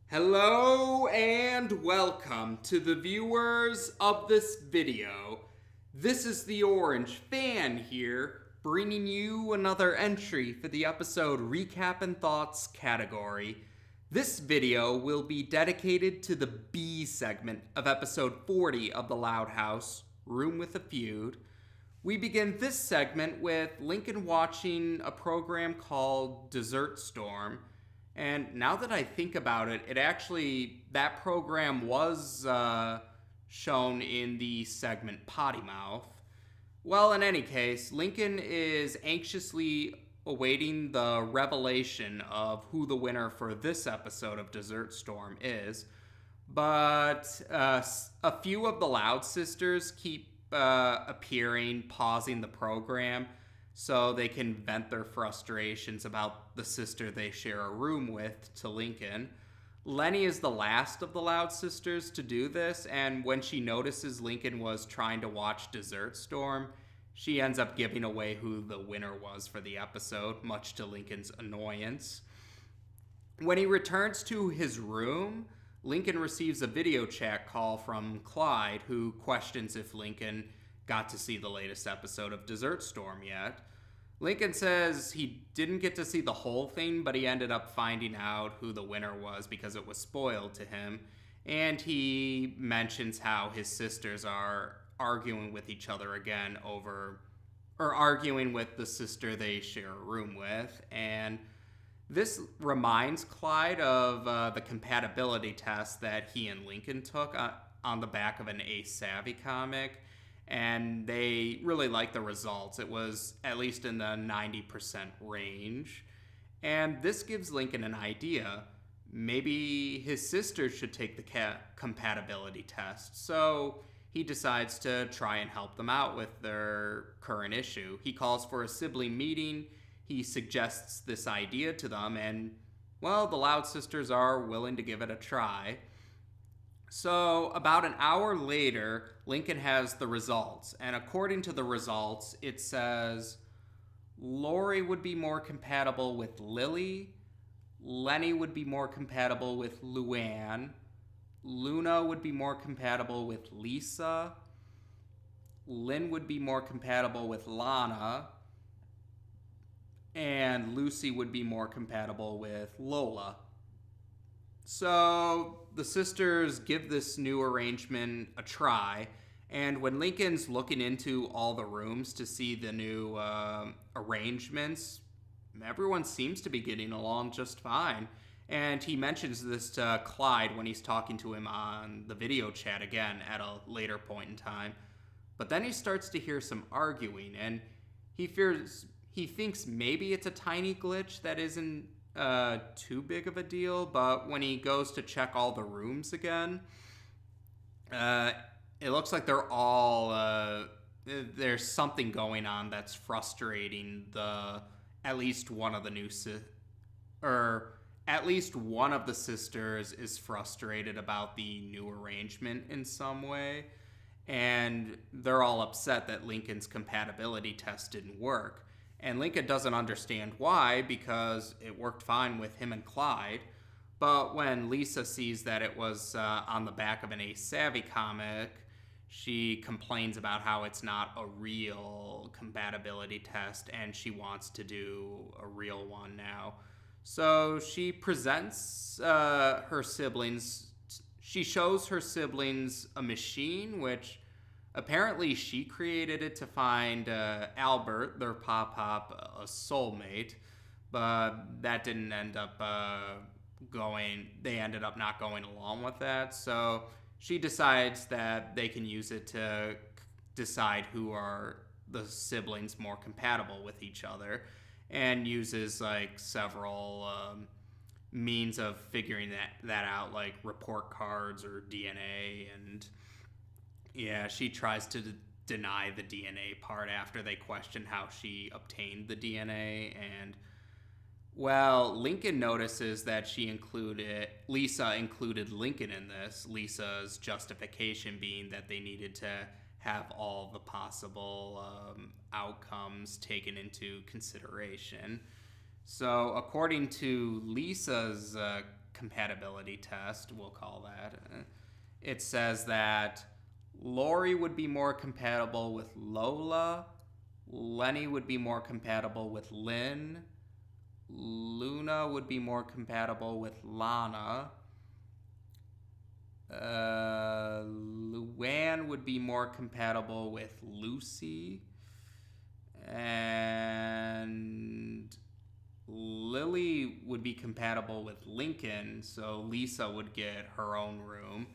Hello and welcome to the viewers of this video. This is the Orange Fan here, bringing you another entry for the episode Recap and Thoughts category. This video will be dedicated to the B segment of episode 40 of The Loud House, Room with a Feud. We begin this segment with Lincoln watching a program called Desert Storm. And now that I think about it, that program was shown in the segment Potty Mouth. Well, in any case, Lincoln is anxiously awaiting the revelation of who the winner for this episode of Desert Storm is. But a few of the Loud Sisters keep appearing, pausing the program so they can vent their frustrations about the sister they share a room with to Lincoln. Lenny is the last of the Loud Sisters to do this, and when she notices Lincoln was trying to watch Desert Storm, she ends up giving away who the winner was for the episode, much to Lincoln's annoyance. When he returns to his room, Lincoln receives a video chat call from Clyde, who questions if Lincoln got to see the latest episode of Desert Storm yet. Lincoln says he didn't get to see the whole thing, but he ended up finding out who the winner was because it was spoiled to him. And he mentions how his sisters are arguing with each other again arguing with the sister they share a room with. And this reminds Clyde of the compatibility test that he and Lincoln took on the back of an Ace Savvy comic. And they really liked the results. It was at least in the 90% range. And this gives Lincoln an idea. Maybe his sister should take the compatibility test. So he decides to try and help them out with their current issue. He calls for a sibling meeting. He suggests this idea to them, and, well, the Loud Sisters are willing to give it a try. So, about an hour later, Lincoln has the results. And according to the results, it says Lori would be more compatible with Lily, Lenny would be more compatible with Luann, Luna would be more compatible with Lisa, Lynn would be more compatible with Lana, and Lucy would be more compatible with Lola. So the sisters give this new arrangement a try, and when Lincoln's looking into all the rooms to see the new arrangements, everyone seems to be getting along just fine. And he mentions this to Clyde when he's talking to him on the video chat again at a later point in time. But then he starts to hear some arguing, and he thinks maybe it's a tiny glitch that isn't too big of a deal, but when he goes to check all the rooms again, it looks like they're all there's something going on that's frustrating at least one of the sisters is frustrated about the new arrangement in some way, and they're all upset that Lincoln's compatibility test didn't work. And Lincoln doesn't understand why, because it worked fine with him and Clyde. But when Lisa sees that it was on the back of an Ace Savvy comic, she complains about how it's not a real compatibility test, and she wants to do a real one now. So she presents her siblings. She shows her siblings a machine, which apparently she created it to find Albert, their pop-pop, a soulmate, but that didn't end up they ended up not going along with that. So she decides that they can use it to decide who are the siblings more compatible with each other, and uses like several means of figuring that out, like report cards or DNA. And yeah, she tries to deny the DNA part after they question how she obtained the DNA. And, well, Lincoln notices that Lisa included Lincoln in this. Lisa's justification being that they needed to have all the possible outcomes taken into consideration. So, according to Lisa's compatibility test, we'll call that. It says that Lori would be more compatible with Lola, Lenny would be more compatible with Lynn, Luna would be more compatible with Lana, Luann would be more compatible with Lucy, and Lily would be compatible with Lincoln, so Lisa would get her own room.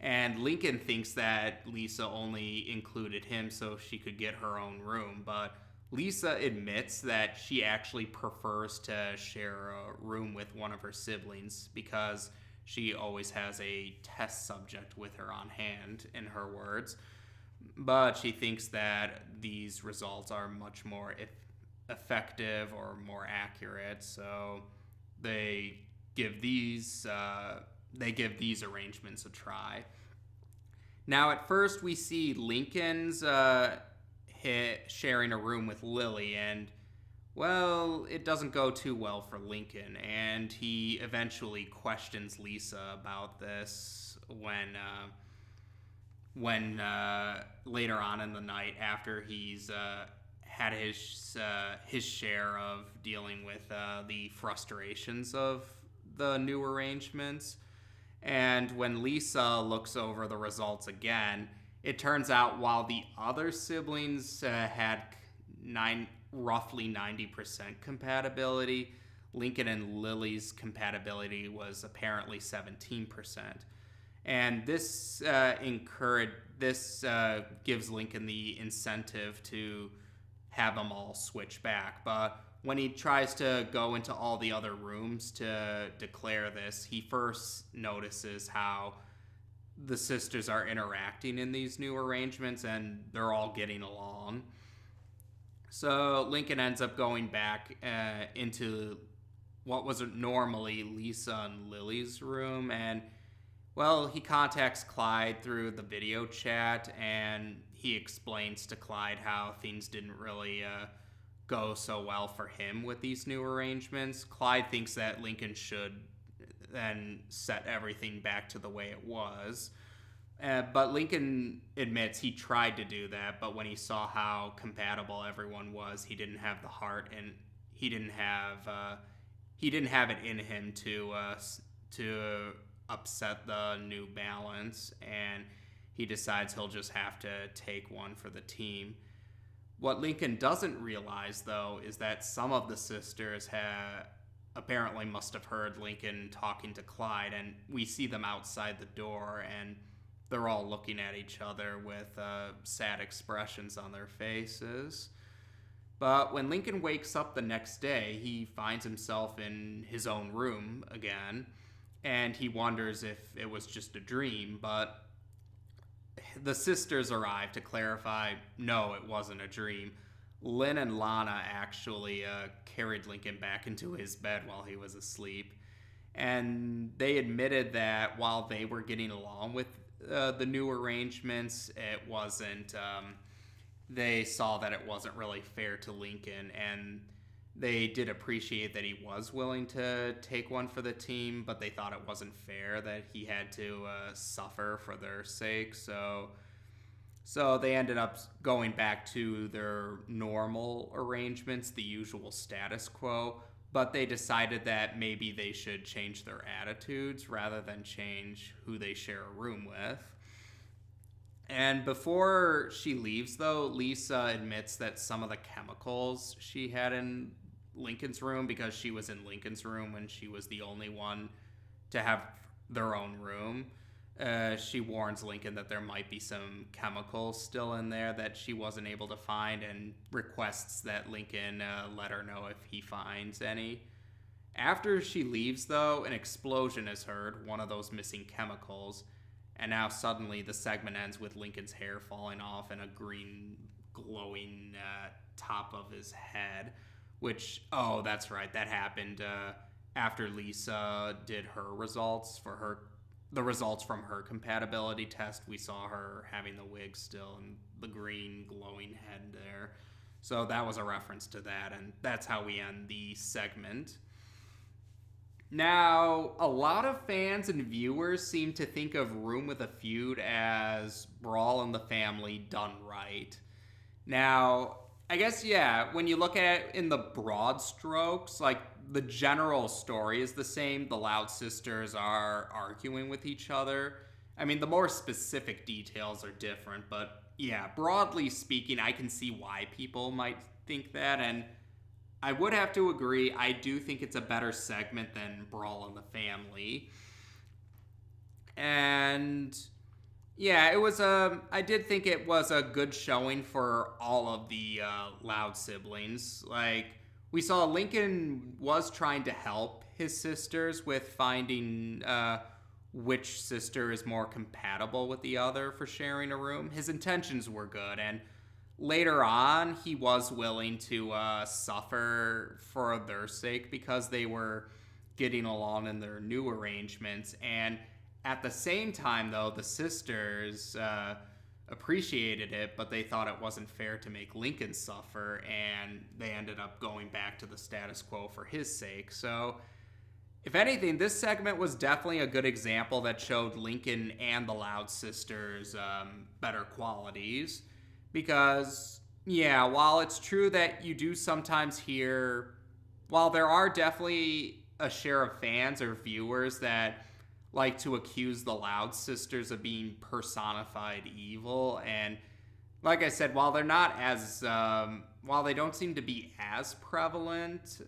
And Lincoln thinks that Lisa only included him so she could get her own room, but Lisa admits that she actually prefers to share a room with one of her siblings because she always has a test subject with her on hand, in her words. But she thinks that these results are much more effective or more accurate, so they give these arrangements a try. Now, at first, we see Lincoln's sharing a room with Lily, and well, it doesn't go too well for Lincoln, and he eventually questions Lisa about this when later on in the night, after he's had his share of dealing with the frustrations of the new arrangements. And when Lisa looks over the results again, it turns out while the other siblings had roughly 90% compatibility, Lincoln and Lily's compatibility was apparently 17%. And this gives Lincoln the incentive to have them all switch back. But when he tries to go into all the other rooms to declare this, he first notices how the sisters are interacting in these new arrangements and they're all getting along. So Lincoln ends up going back into what was normally Lisa and Lily's room, and well, he contacts Clyde through the video chat, and he explains to Clyde how things didn't really go so well for him with these new arrangements. Clyde thinks that Lincoln should then set everything back to the way it was. But Lincoln admits he tried to do that, but when he saw how compatible everyone was, he didn't have the heart, and he didn't have it in him to upset the new balance, and he decides he'll just have to take one for the team. What Lincoln doesn't realize, though, is that some of the sisters apparently must have heard Lincoln talking to Clyde, and we see them outside the door, and they're all looking at each other with sad expressions on their faces. But when Lincoln wakes up the next day, he finds himself in his own room again, and he wonders if it was just a dream, but the sisters arrive to clarify, no, it wasn't a dream. Lynn and Lana actually carried Lincoln back into his bed while he was asleep, and they admitted that while they were getting along with the new arrangements, it wasn't, they saw that it wasn't really fair to Lincoln, and they did appreciate that he was willing to take one for the team, but they thought it wasn't fair that he had to suffer for their sake. So they ended up going back to their normal arrangements, the usual status quo, but they decided that maybe they should change their attitudes rather than change who they share a room with. And before she leaves, though, Lisa admits that some of the chemicals she had in Lincoln's room, because she was in Lincoln's room when she was the only one to have their own room, she warns Lincoln that there might be some chemicals still in there that she wasn't able to find, and requests that Lincoln let her know if he finds any. After she leaves, though, an explosion is heard, one of those missing chemicals, and now suddenly the segment ends with Lincoln's hair falling off and a green glowing top of his head, which, oh, that's right, that happened after Lisa did her results the results from her compatibility test. We saw her having the wig still and the green glowing head there. So that was a reference to that, and that's how we end the segment. Now, a lot of fans and viewers seem to think of Room with a Feud as Brawl in the Family done right. Now, I guess, yeah, when you look at it in the broad strokes, like the general story is the same. The Loud Sisters are arguing with each other. I mean, the more specific details are different, but yeah, broadly speaking, I can see why people might think that. And I would have to agree, I do think it's a better segment than Brawl in the Family. And yeah, I did think it was a good showing for all of the Loud siblings. Like, we saw Lincoln was trying to help his sisters with finding which sister is more compatible with the other for sharing a room. His intentions were good, and later on, he was willing to suffer for their sake because they were getting along in their new arrangements. And at the same time, though, the sisters appreciated it, but they thought it wasn't fair to make Lincoln suffer, and they ended up going back to the status quo for his sake. So, if anything, this segment was definitely a good example that showed Lincoln and the Loud sisters better qualities. Because, yeah, while it's true that you do sometimes hear, while there are definitely a share of fans or viewers that like to accuse the Loud sisters of being personified evil, and like I said, while they're not as, while they don't seem to be as prevalent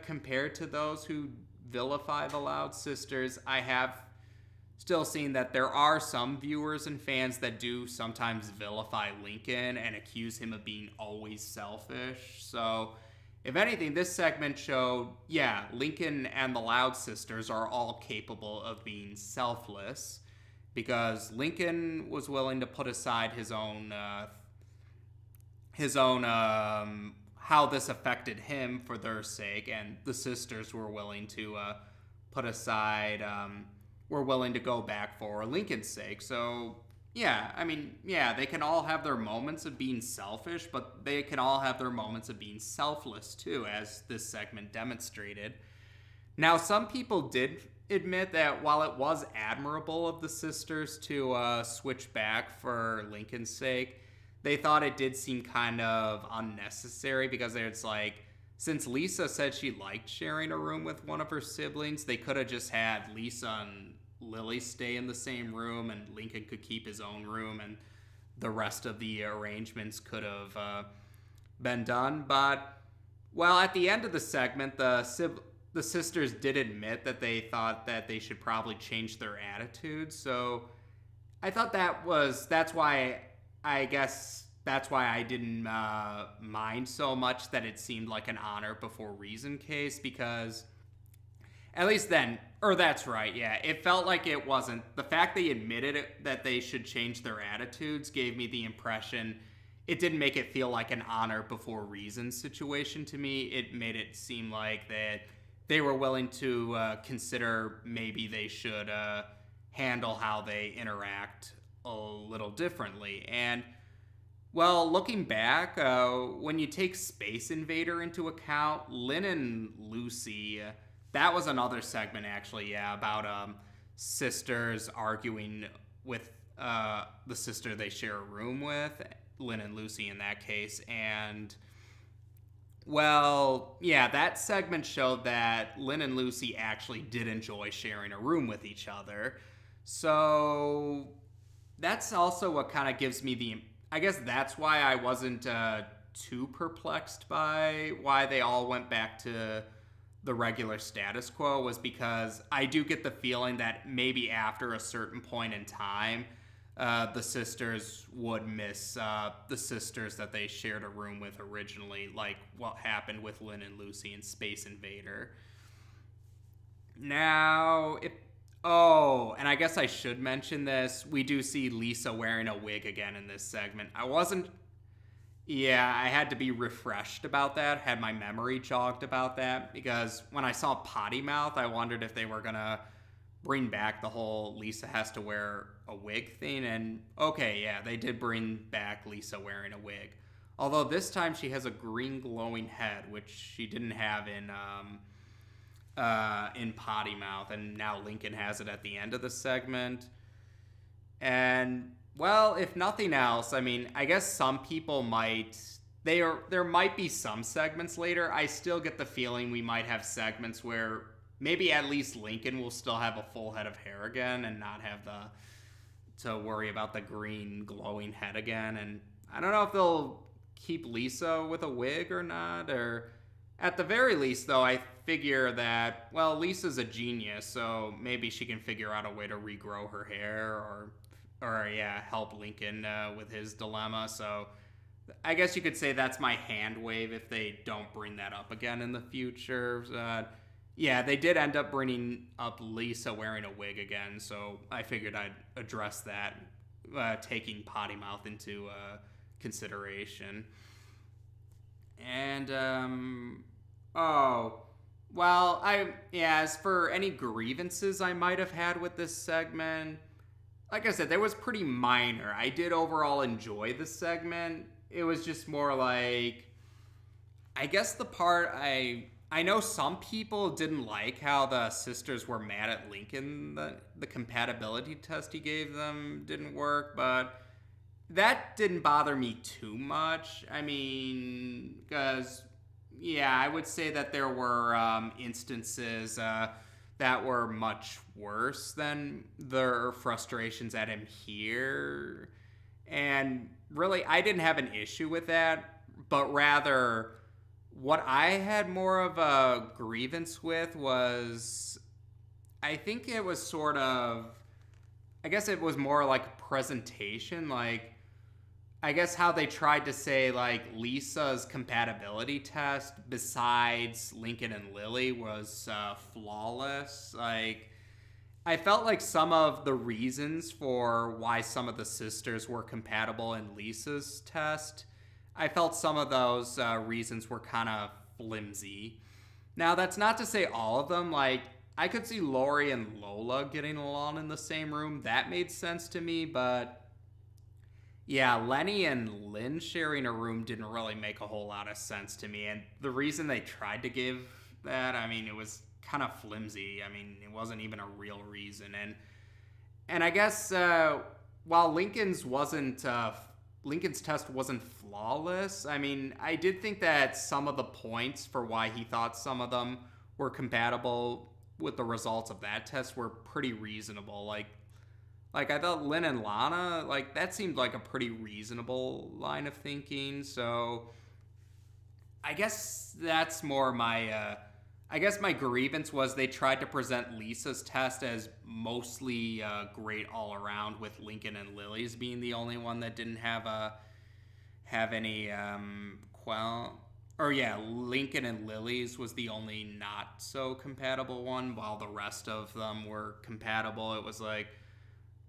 compared to those who vilify the Loud sisters, I have still seen that there are some viewers and fans that do sometimes vilify Lincoln and accuse him of being always selfish. So, if anything, this segment showed, yeah, Lincoln and the Loud sisters are all capable of being selfless, because Lincoln was willing to put aside his own how this affected him for their sake, and the sisters were willing to put aside, were willing to go back for Lincoln's sake. So, yeah, I mean, yeah, they can all have their moments of being selfish, but they can all have their moments of being selfless too, as this segment demonstrated. Now, some people did admit that while it was admirable of the sisters to switch back for Lincoln's sake, they thought it did seem kind of unnecessary, because it's like, since Lisa said she liked sharing a room with one of her siblings, they could have just had Lisa and Lily stay in the same room, and Lincoln could keep his own room, and the rest of the arrangements could have been done. But, well, at the end of the segment, the sisters did admit that they thought that they should probably change their attitude. So I thought that's why I didn't mind so much that it seemed like an honor before reason case, because at least then, or that's right, yeah, it felt like it wasn't. The fact they admitted that they should change their attitudes gave me the impression it didn't make it feel like an honor before reason situation to me. It made it seem like that they were willing to consider maybe they should handle how they interact a little differently. And, well, looking back, when you take Space Invader into account, Lynn and Lucy, that was another segment, actually, yeah, about sisters arguing with the sister they share a room with, Lynn and Lucy in that case. And, well, yeah, that segment showed that Lynn and Lucy actually did enjoy sharing a room with each other. So that's also what kind of gives me I guess that's why I wasn't too perplexed by why they all went back to the regular status quo, was because I do get the feeling that maybe after a certain point in time, the sisters would miss the sisters that they shared a room with originally, like what happened with Lynn and Lucy in Space Invader. Now, and I guess I should mention this. We do see Lisa wearing a wig again in this segment. I had to be refreshed about that, had my memory jogged about that, because when I saw Potty Mouth, I wondered if they were going to bring back the whole Lisa has to wear a wig thing. And okay, yeah, they did bring back Lisa wearing a wig. Although this time she has a green glowing head, which she didn't have in in potty mouth, and now Lincoln has it at the end of the segment. And well, if nothing else, I mean, I guess some people might. There might be some segments later. I still get the feeling we might have segments where maybe at least Lincoln will still have a full head of hair again and not have to worry about the green glowing head again. And I don't know if they'll keep Lisa with a wig or not, or at the very least, though, I figure that, well, Lisa's a genius, so maybe she can figure out a way to regrow her hair, or yeah, help Lincoln with his dilemma. So I guess you could say that's my hand wave if they don't bring that up again in the future. Yeah, they did end up bringing up Lisa wearing a wig again, so I figured I'd address that, taking potty mouth into consideration. And oh, well, as for any grievances I might have had with this segment, like I said, they was pretty minor. I did overall enjoy the segment. It was just more like, I guess the part I know some people didn't like how the sisters were mad at Lincoln. The compatibility test he gave them didn't work, but that didn't bother me too much. I mean, because, yeah, I would say that there were instances that were much worse than their frustrations at him here. And really, I didn't have an issue with that, but rather, what I had more of a grievance with was, I think it was sort of, I guess it was more like a presentation, like, I guess how they tried to say, like, Lisa's compatibility test besides Lincoln and Lily was flawless. Like, I felt like some of the reasons for why some of the sisters were compatible in Lisa's test, I felt some of those reasons were kind of flimsy. Now, that's not to say all of them. Like, I could see Lori and Lola getting along in the same room. That made sense to me, but yeah, Lenny and Lynn sharing a room didn't really make a whole lot of sense to me. And the reason they tried to give that, I mean, it was kind of flimsy. I mean, it wasn't even a real reason. And I guess while Lincoln's test wasn't flawless, I mean, I did think that some of the points for why he thought some of them were compatible with the results of that test were pretty reasonable. Like I thought Lynn and Lana, like, that seemed like a pretty reasonable line of thinking. So I guess that's more my, I guess my grievance was they tried to present Lisa's test as mostly great all around, with Lincoln and Lily's being the only one that didn't have any Lincoln and Lily's was the only not so compatible one, while the rest of them were compatible. It was like,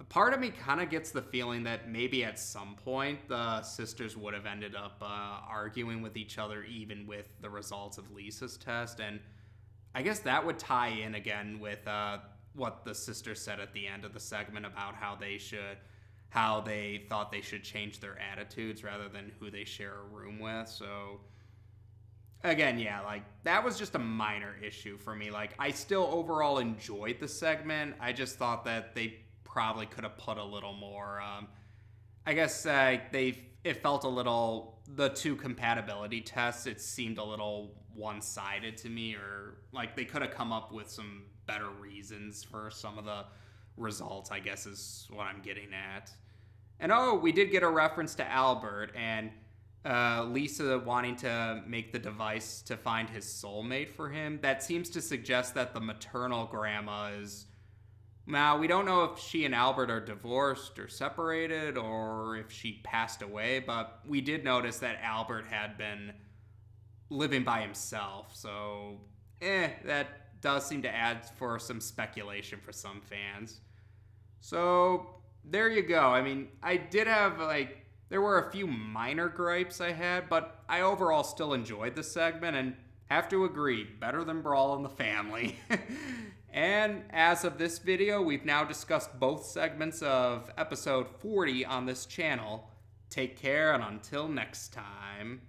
a part of me kind of gets the feeling that maybe at some point the sisters would have ended up arguing with each other, even with the results of Lisa's test. And I guess that would tie in again with what the sisters said at the end of the segment about how they thought they should change their attitudes rather than who they share a room with. So again, yeah, like, that was just a minor issue for me. Like, I still overall enjoyed the segment. I just thought that they probably could have put a little more, I guess it felt a little, the two compatibility tests, it seemed a little one-sided to me, or like they could have come up with some better reasons for some of the results, I guess is what I'm getting at. And we did get a reference to Albert and Lisa wanting to make the device to find his soulmate for him. That seems to suggest that the maternal grandma is, now, we don't know if she and Albert are divorced or separated or if she passed away, but we did notice that Albert had been living by himself. So, that does seem to add for some speculation for some fans. So, there you go. I mean, I did have, there were a few minor gripes I had, but I overall still enjoyed the segment and have to agree, better than Brawl in the Family. And as of this video, we've now discussed both segments of episode 40 on this channel. Take care, and until next time.